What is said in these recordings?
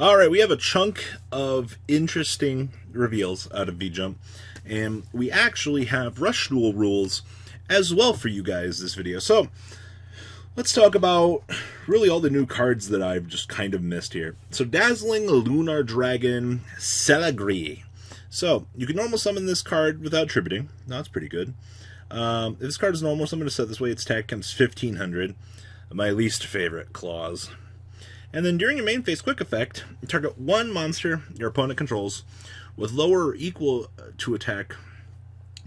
Alright, we have a chunk of interesting reveals out of V-Jump, and we actually have Rush Duel rules as well for you guys this video. So, let's talk about really all the new cards that I've just kind of missed here. So, Dazzling Lunar Dragon Celagri. So, you can normal summon this card without tributing. No, that's pretty good. If this card is normal summon to set this way, its attack comes 1500. My least favorite clause. And then during your main phase quick effect, you target one monster your opponent controls with lower or equal to attack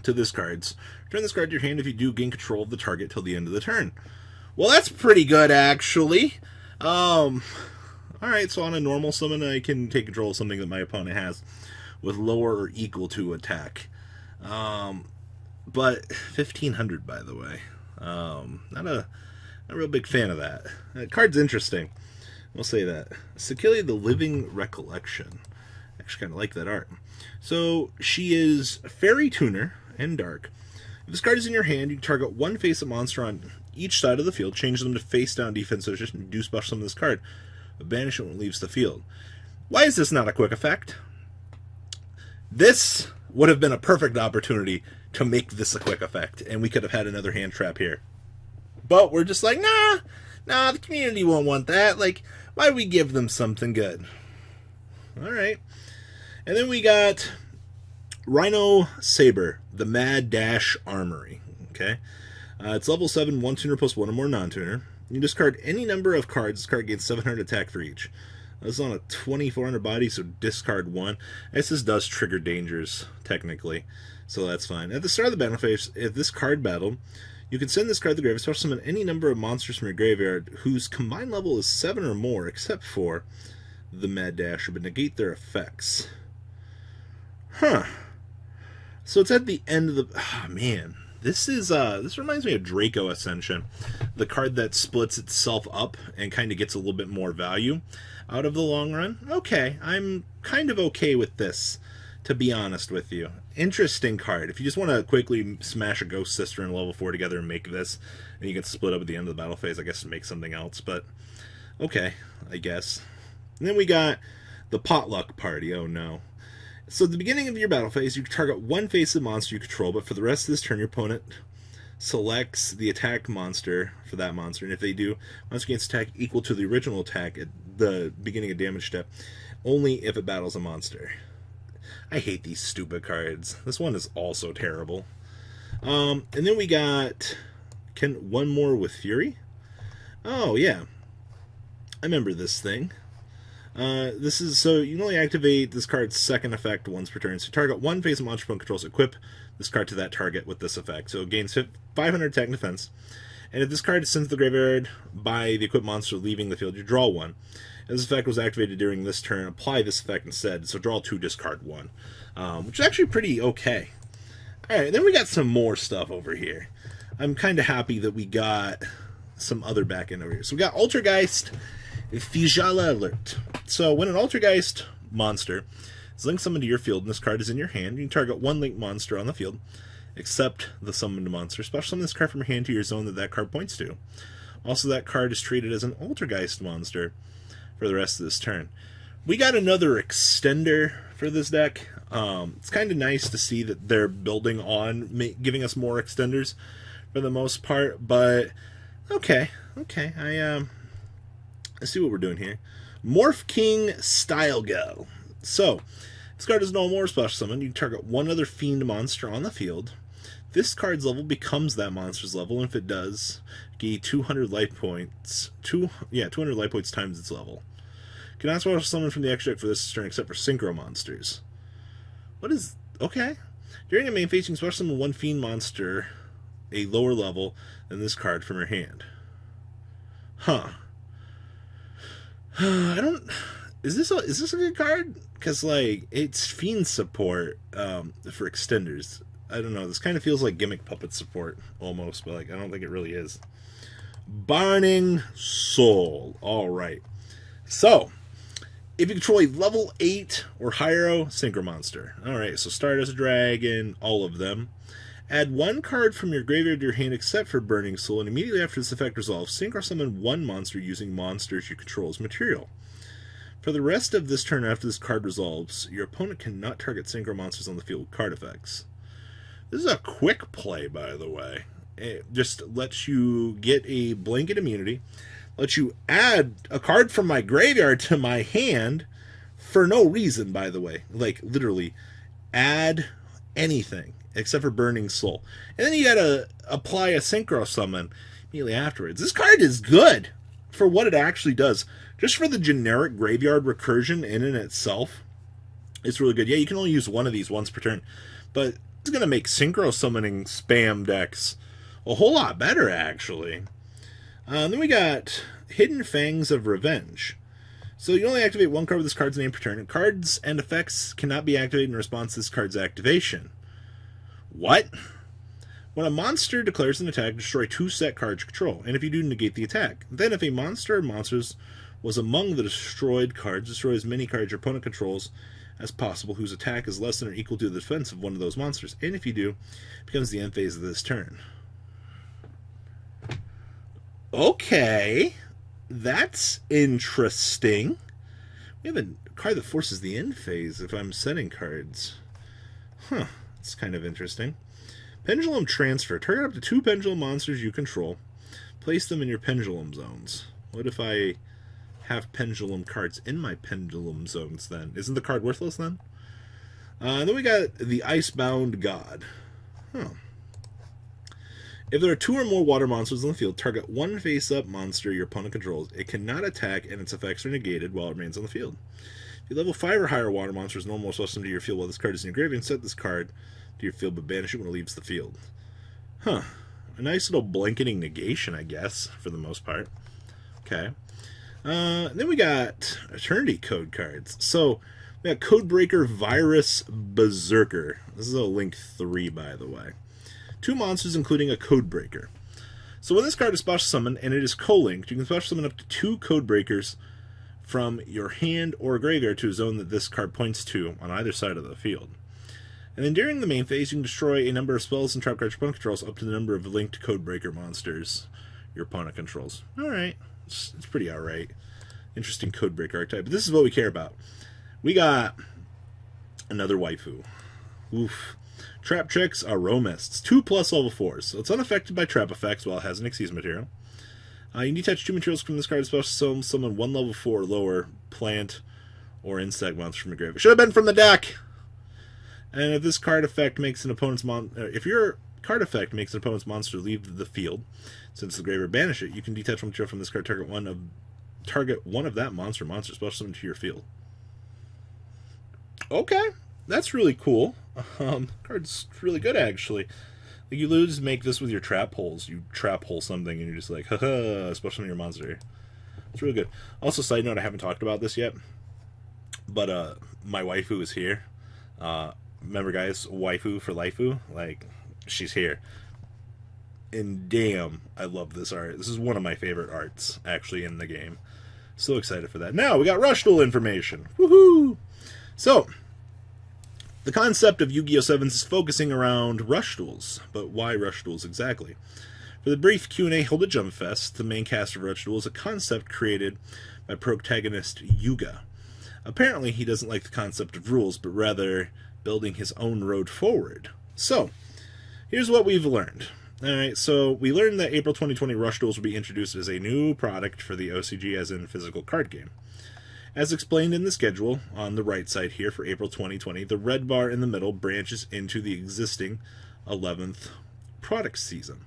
to this card's. Return this card to your hand if you do gain control of the target till the end of the turn. Well, that's pretty good, actually. Alright, so on a normal summon, I can take control of something that my opponent has with lower or equal to attack. But 1500, by the way. Not a real big fan of that. The card's interesting. We'll say that. Sekili the Living Recollection. I actually kind of like that art. So, she is Fairy Tuner and Dark. If this card is in your hand, you can target one face-up monster on each side of the field, change them to face-down defense, so just do special summon this card, but banish it when it leaves the field. Why is this not a quick effect? This would have been a perfect opportunity to make this a quick effect, and we could have had another hand trap here. But we're just like, nah, the community won't want that. Like, why do we give them something good? Alright. And then we got Rhino Saber, the Mad Dash Armory. Okay. It's level 7, 1 tuner plus 1 or more non-tuner. You discard any number of cards. This card gains 700 attack for each. This is on a 2400 body, so discard 1. I guess this does trigger dangers, technically. So that's fine. At the start of the battle phase, if this card battled, you can send this card to the graveyard, special summon any number of monsters from your graveyard whose combined level is 7 or more, except for the Mad Dasher, but negate their effects. Huh. So it's at the end of the... Oh, man. This reminds me of Draco Ascension, the card that splits itself up and kind of gets a little bit more value out of the long run. Okay, I'm kind of okay with this, to be honest with you. Interesting card. If you just want to quickly smash a Ghost Sister and level 4 together and make this, and you can split up at the end of the battle phase, I guess, to make something else, but okay, I guess. And then we got the Potluck Party. Oh no. So at the beginning of your battle phase, you target one face-up monster you control, but for the rest of this turn, your opponent selects the attack monster for that monster, and if they do, monster gains attack equal to the original attack at the beginning of damage step, only if it battles a monster. I hate these stupid cards. This one is also terrible. And then we got one more with Fury. Oh, yeah. I remember this thing. This is, so you can only activate this card's second effect once per turn. So target one face monster opponent controls, equip this card to that target with this effect. So it gains 500 attack and defense. And if this card is sent to the graveyard by the equipped monster leaving the field, you draw one. If this effect was activated during this turn, apply this effect instead. So draw 2, discard 1. Which is actually pretty okay. Alright, then we got some more stuff over here. I'm kind of happy that we got some other back end over here. So we got Altergeist Fijala Alert. So when an Altergeist monster is linked summoned to your field and this card is in your hand, you can target one linked monster on the field, except the summoned monster. Special summon this card from your hand to your zone that card points to. Also, that card is treated as an Altergeist monster for the rest of this turn. We got another extender for this deck. It's kind of nice to see that they're building on giving us more extenders for the most part, but okay. Let's see what we're doing here. Morph King Style Go. So, this card is no more special summon. You can target one other fiend monster on the field. This card's level becomes that monster's level, and if it does, gain 200 life points. 200 life points times its level. You cannot special summon from the extra deck for this turn except for Synchro monsters. What is... Okay. During your main phase, you can special summon one fiend monster a lower level than this card from your hand. Huh. I don't... Is this a good card? Because, like, it's fiend support for extenders. I don't know. This kind of feels like gimmick puppet support, almost, but, like, I don't think it really is. Burning Soul. Alright. So, if you control a level 8 or higher Synchro monster. Alright, so start as a dragon, all of them. Add one card from your graveyard to your hand except for Burning Soul, and immediately after this effect resolves, synchro summon one monster using monsters you control as material. For the rest of this turn after this card resolves, your opponent cannot target synchro monsters on the field with card effects. This is a quick play, by the way. It just lets you get a blanket immunity, lets you add a card from my graveyard to my hand for no reason, by the way. Like, literally, add anything except for Burning Soul. And then you gotta apply a synchro summon immediately afterwards. This card is good for what it actually does. Just for the generic graveyard recursion in and itself, it's really good. Yeah, you can only use one of these once per turn, but it's going to make synchro summoning spam decks a whole lot better, actually. Then we got Hidden Fangs of Revenge. So you only activate one card with this card's name per turn, and cards and effects cannot be activated in response to this card's activation. What? When a monster declares an attack, destroy 2 set cards you control, and if you do, negate the attack. Then if a monster or monsters was among the destroyed cards, destroy as many cards your opponent controls as possible whose attack is less than or equal to the defense of one of those monsters, and if you do, it becomes the end phase of this turn. Okay, that's interesting. We have a card that forces the end phase if I'm setting cards. Huh, that's kind of interesting. Pendulum Transfer. Target up to 2 pendulum monsters you control. Place them in your pendulum zones. What if I have pendulum cards in my pendulum zones then? Isn't the card worthless then? Then we got the Icebound God. Huh. If there are 2 or more water monsters on the field, target one face-up monster your opponent controls. It cannot attack, and its effects are negated while it remains on the field. If you level 5 or higher water monsters, normal special summon to your field while this card is in your graveyard, set this card to your field, but banish it when it leaves the field. Huh. A nice little blanketing negation, I guess, for the most part. Okay. Then we got Eternity Code cards. So, we got Codebreaker Virus Berserker. This is a Link 3, by the way. 2 monsters, including a Codebreaker. So when this card is special summoned, and it is co-linked, you can special summon up to 2 Codebreakers from your hand or graveyard to a zone that this card points to on either side of the field. And then during the main phase, you can destroy a number of spells and trap cards your opponent controls up to the number of linked Codebreaker monsters your opponent controls. Alright. It's pretty alright. Interesting Codebreaker archetype. But this is what we care about. We got another waifu. Oof. Traptrix Aromists. 2+ level 4s. So it's unaffected by trap effects while it has an Xyz material. You can detach 2 materials from this card, special summon 1 level 4 or lower plant or insect monster from your graveyard. Should have been from the deck! And if this card effect makes an opponent's if your card effect makes an opponent's monster leave the field, since the graveyard banish it, you can detach one material from this card, target one of that monster special summon to your field. Okay, that's really cool. Card's really good, actually. Like, you literally just make this with your trap holes. You trap hole something, and you're just like, haha, special summon your monster. It's really good. Also, side note, I haven't talked about this yet, but my waifu is here. Remember, guys, waifu for laifu? Like, she's here. And damn, I love this art. This is one of my favorite arts, actually, in the game. So excited for that. Now, we got Rush Duel information. Woohoo! So, the concept of Yu-Gi-Oh! 7s is focusing around Rush Duels. But why Rush Duels exactly? For the brief Q&A held at Jump Fest, the main cast of Rush Duel is a concept created by protagonist Yuga. Apparently, he doesn't like the concept of rules, but rather building his own road forward. So, here's what we've learned. Alright, so we learned that April 2020 Rush Duels will be introduced as a new product for the OCG, as in physical card game. As explained in the schedule, on the right side here for April 2020, the red bar in the middle branches into the existing 11th product season,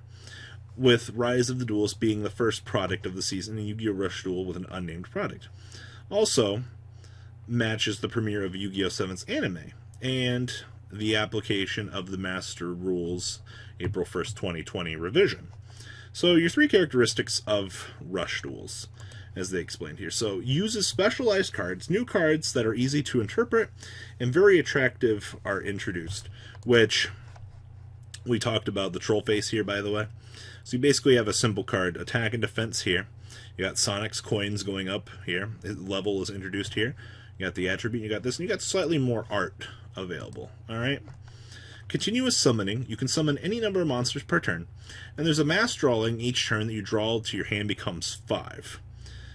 with Rise of the Duels being the first product of the season, and Yu-Gi-Oh! Rush Duel with an unnamed product. Also, matches the premiere of Yu-Gi-Oh! 7's anime, and the application of the Master Rules April 1st, 2020 revision. So your 3 characteristics of Rush Duels, as they explained here. So, uses specialized cards, new cards that are easy to interpret, and very attractive are introduced, which we talked about the troll face here, by the way. So you basically have a simple card, attack and defense here. You got Sonic's coins going up here. His level is introduced here. You got the attribute, you got this, and you got slightly more art available. Alright? continuous summoning. You can summon any number of monsters per turn, and there's a mass drawing each turn that you draw to your hand becomes 5.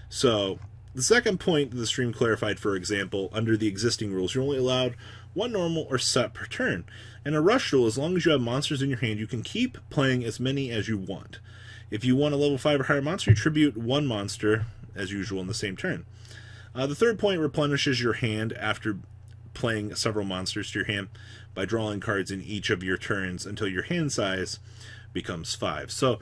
So the second point the stream clarified, for example, under the existing rules, you're only allowed 1 normal or set per turn. And a rush rule, as long as you have monsters in your hand, you can keep playing as many as you want. If you want a level 5 or higher monster, you tribute 1 monster, as usual, in the same turn. The third point replenishes your hand after playing several monsters to your hand by drawing cards in each of your turns until your hand size becomes 5. So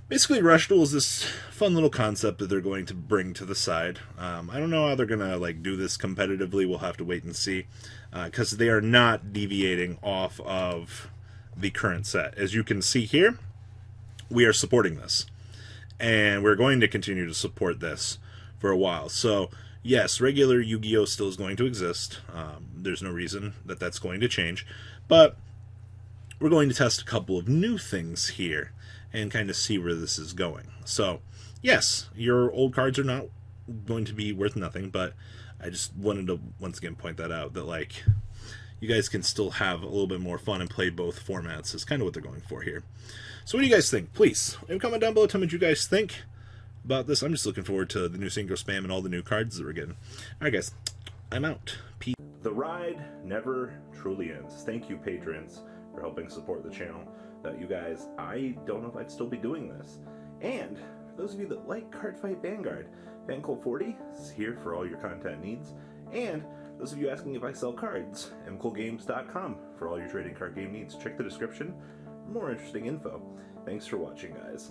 basically, Rush Duel is this fun little concept that they're going to bring to the side. I don't know how they're going to do this competitively. We'll have to wait and see, because they are not deviating off of the current set. As you can see here, we are supporting this, and we're going to continue to support this for a while. So yes, regular Yu-Gi-Oh! Still is going to exist. There's no reason that that's going to change, but we're going to test a couple of new things here and kind of see where this is going. So yes, your old cards are not going to be worth nothing, but I just wanted to once again point that out, that you guys can still have a little bit more fun and play both formats is kind of what they're going for here. So what do you guys think? Please leave a comment down below. Tell me what you guys think about this. I'm just looking forward to the new Synchro Spam and all the new cards that we're getting. Alright guys, I'm out. Peace. The ride never truly ends. Thank you, patrons, for helping support the channel. Without you guys, I don't know if I'd still be doing this. And for those of you that like Cardfight Vanguard, FanCool40 is here for all your content needs. And those of you asking if I sell cards, mcoolgames.com for all your trading card game needs. Check the description for more interesting info. Thanks for watching, guys.